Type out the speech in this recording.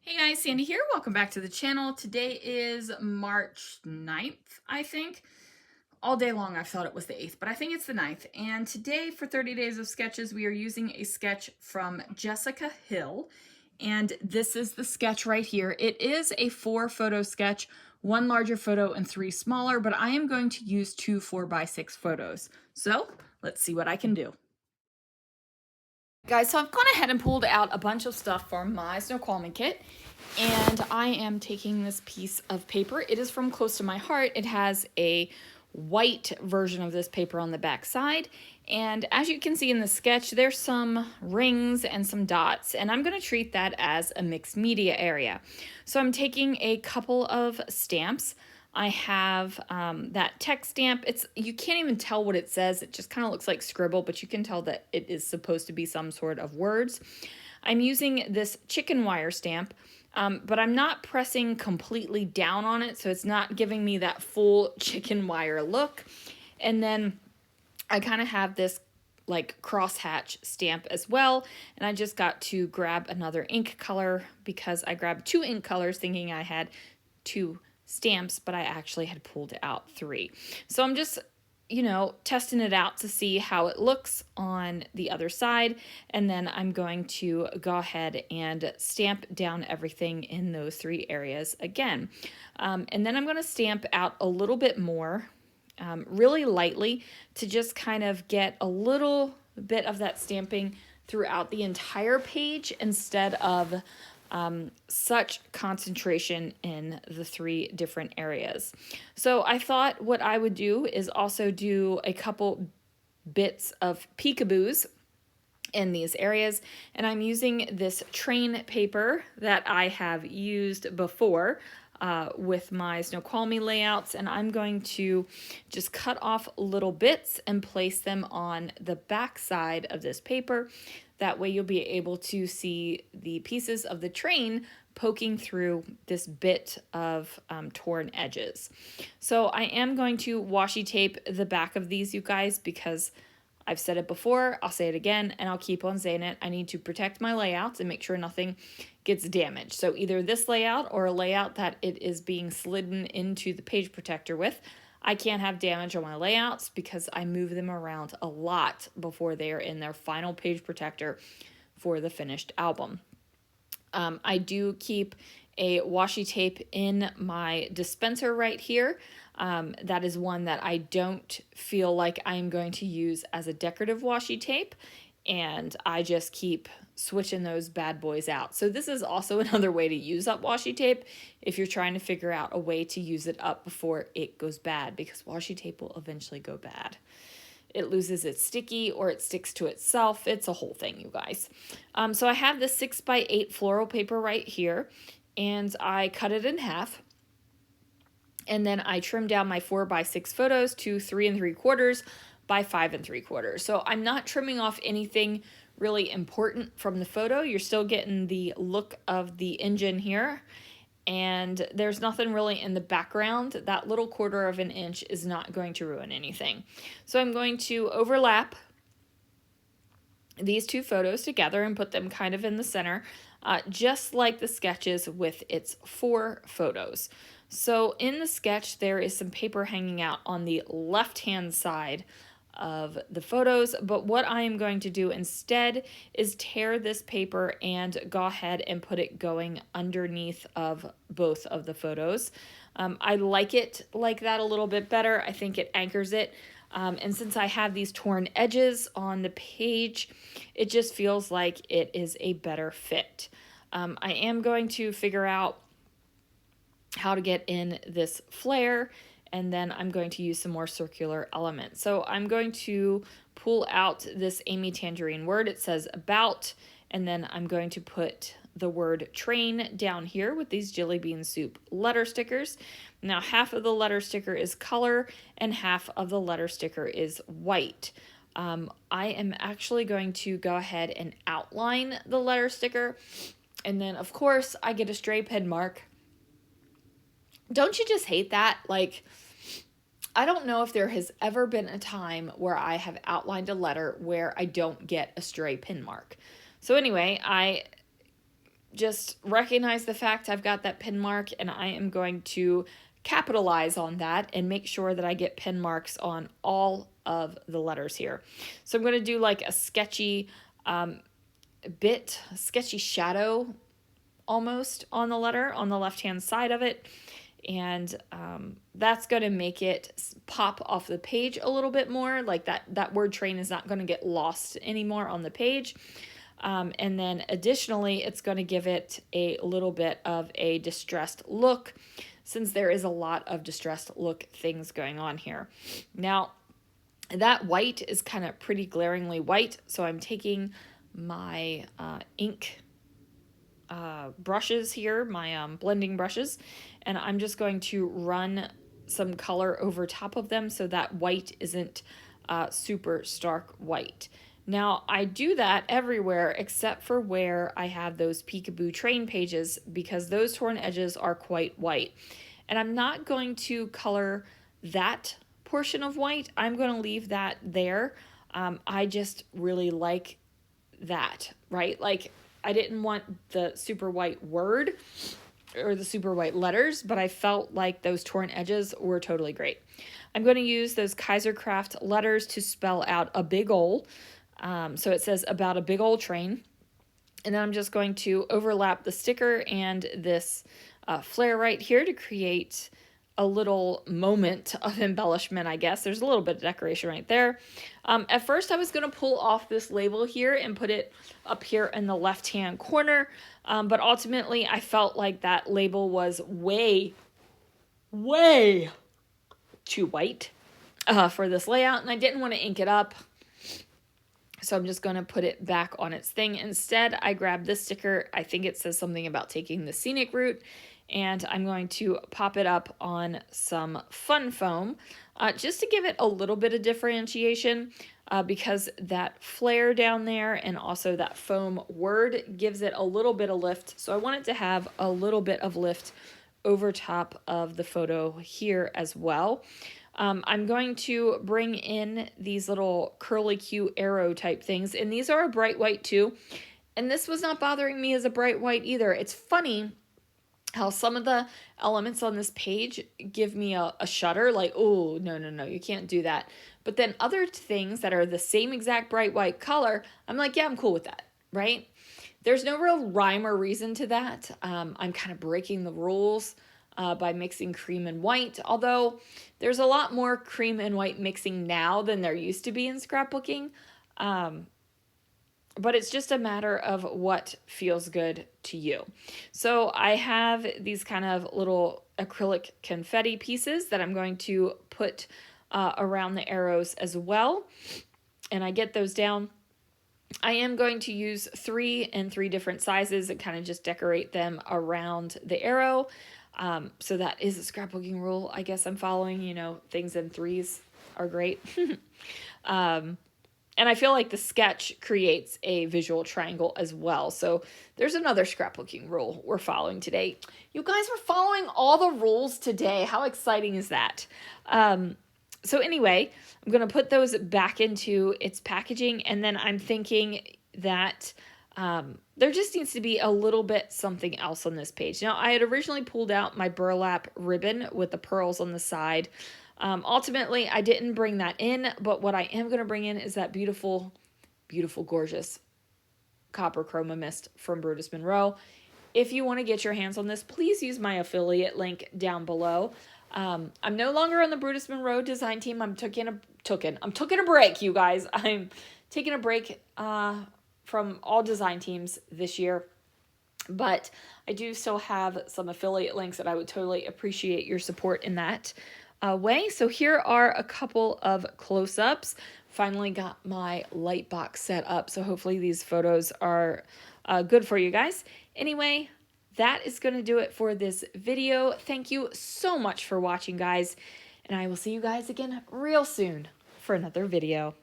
Hey guys, Sandy here. Welcome back to the channel. Today is March 9th, I think. All day long I thought it was the 8th, but I think it's the 9th. And today for 30 Days of Sketches, we are using a sketch from Jessica Hill. And this is the sketch right here. It is a 4-photo sketch, 1 larger photo and 3 smaller, but I am going to use 2 4x6 photos. So let's see what I can do. Guys, so I've gone ahead and pulled out a bunch of stuff from my Snoqualmie kit, and I am taking this piece of paper. It is from Close to My Heart. It has a white version of this paper on the back side, and as you can see in the sketch, there's some rings and some dots, and I'm going to treat that as a mixed media area. So I'm taking a couple of stamps. I have that text stamp. You can't even tell what it says. It just kind of looks like scribble, but you can tell that it is supposed to be some sort of words. I'm using this chicken wire stamp, but I'm not pressing completely down on it, so it's not giving me that full chicken wire look. And then I kind of have this like crosshatch stamp as well, and I just got to grab another ink color because I grabbed 2 ink colors thinking I had 2 stamps, but I actually had pulled out 3. So I'm just, testing it out to see how it looks on the other side, and then I'm going to go ahead and stamp down everything in those 3 areas again. And then I'm going to stamp out a little bit more, really lightly, to just kind of get a little bit of that stamping throughout the entire page instead of such concentration in the 3 different areas. So I thought what I would do is also do a couple bits of peekaboos in these areas, and I'm using this train paper that I have used before with my Snoqualmie layouts, and I'm going to just cut off little bits and place them on the back side of this paper. That way you'll be able to see the pieces of the train poking through this bit of torn edges. So I am going to washi tape the back of these, you guys, because I've said it before, I'll say it again, and I'll keep on saying it. I need to protect my layouts and make sure nothing gets damaged. So either this layout or a layout that it is being slidden into the page protector with. I can't have damage on my layouts because I move them around a lot before they are in their final page protector for the finished album. I do keep a washi tape in my dispenser right here. That is one that I don't feel like I'm going to use as a decorative washi tape, and I just keep switching those bad boys out. So this is also another way to use up washi tape if you're trying to figure out a way to use it up before it goes bad, because washi tape will eventually go bad. It loses its sticky or it sticks to itself. It's a whole thing, you guys. So I have this 6x8 floral paper right here, and I cut it in half. And then I trimmed down my 4x6 photos to 3 3/4 by 5 3/4. So I'm not trimming off anything really important from the photo. You're still getting the look of the engine here, and there's nothing really in the background. That little 1/4 of an inch is not going to ruin anything. So I'm going to overlap these 2 photos together and put them kind of in the center, just like the sketches with its 4 photos. So in the sketch, there is some paper hanging out on the left-hand side of the photos, but what I am going to do instead is tear this paper and go ahead and put it going underneath of both of the photos. I like it like that a little bit better. I think it anchors it. And since I have these torn edges on the page, it just feels like it is a better fit. I am going to figure out how to get in this flare, and then I'm going to use some more circular elements. So I'm going to pull out this Amy Tangerine word. It says about, and then I'm going to put the word train down here with these Jelly Bean Soup letter stickers. Now half of the letter sticker is color and half of the letter sticker is white. I am actually going to go ahead and outline the letter sticker, and then of course I get a stray pen mark. Don't you just hate that? Like, I don't know if there has ever been a time where I have outlined a letter where I don't get a stray pin mark. So anyway, I just recognize the fact I've got that pin mark, and I am going to capitalize on that and make sure that I get pin marks on all of the letters here. So I'm going to do like a sketchy sketchy shadow almost on the letter on the left hand side of it, and that's going to make it pop off the page a little bit more, like that word train is not going to get lost anymore on the page. And then additionally, it's going to give it a little bit of a distressed look, since there is a lot of distressed look things going on here. Now, that white is kind of pretty glaringly white, so I'm taking my ink brushes here, my blending brushes, and I'm just going to run some color over top of them so that white isn't super stark white. Now, I do that everywhere except for where I have those peekaboo train pages, because those torn edges are quite white. And I'm not going to color that portion of white. I'm going to leave that there. I just really like that, right? Like, I didn't want the super white word or the super white letters, but I felt like those torn edges were totally great. I'm going to use those Kaisercraft letters to spell out a big ol'. So it says about a big old train. And then I'm just going to overlap the sticker and this flare right here to create a little moment of embellishment, I guess. There's a little bit of decoration right there. At first, I was going to pull off this label here and put it up here in the left-hand corner. But ultimately, I felt like that label was way too white for this layout. And I didn't want to ink it up. So I'm just going to put it back on its thing. Instead, I grabbed this sticker. I think it says something about taking the scenic route. And I'm going to pop it up on some fun foam just to give it a little bit of differentiation because that flare down there and also that foam word gives it a little bit of lift. So I want it to have a little bit of lift over top of the photo here as well. I'm going to bring in these little curly Q arrow type things, and these are a bright white too. And this was not bothering me as a bright white either. It's funny how some of the elements on this page give me a shudder, like, oh, no, you can't do that. But then other things that are the same exact bright white color, I'm like, yeah, I'm cool with that, right? There's no real rhyme or reason to that. I'm kind of breaking the rules by mixing cream and white, although there's a lot more cream and white mixing now than there used to be in scrapbooking. But it's just a matter of what feels good to you. So I have these kind of little acrylic confetti pieces that I'm going to put around the arrows as well. And I get those down. I am going to use 3 in 3 different sizes and kind of just decorate them around the arrow. So that is a scrapbooking rule I guess I'm following. You know, things in 3s are great. And I feel like the sketch creates a visual triangle as well. So there's another scrapbooking rule we're following today. You guys are following all the rules today. How exciting is that? So anyway, I'm going to put those back into its packaging. And then I'm thinking that there just needs to be a little bit something else on this page. Now, I had originally pulled out my burlap ribbon with the pearls on the side. Ultimately, I didn't bring that in, but what I am going to bring in is that beautiful, gorgeous copper chroma mist from Brutus Monroe. If you want to get your hands on this, please use my affiliate link down below. I'm no longer on the Brutus Monroe design team. I'm taking a break, you guys. I'm taking a break from all design teams this year. But I do still have some affiliate links that I would totally appreciate your support in that way. So here are a couple of close-ups. Finally got my light box set up, so hopefully these photos are good for you guys. Anyway, that is going to do it for this video. Thank you so much for watching, guys, and I will see you guys again real soon for another video.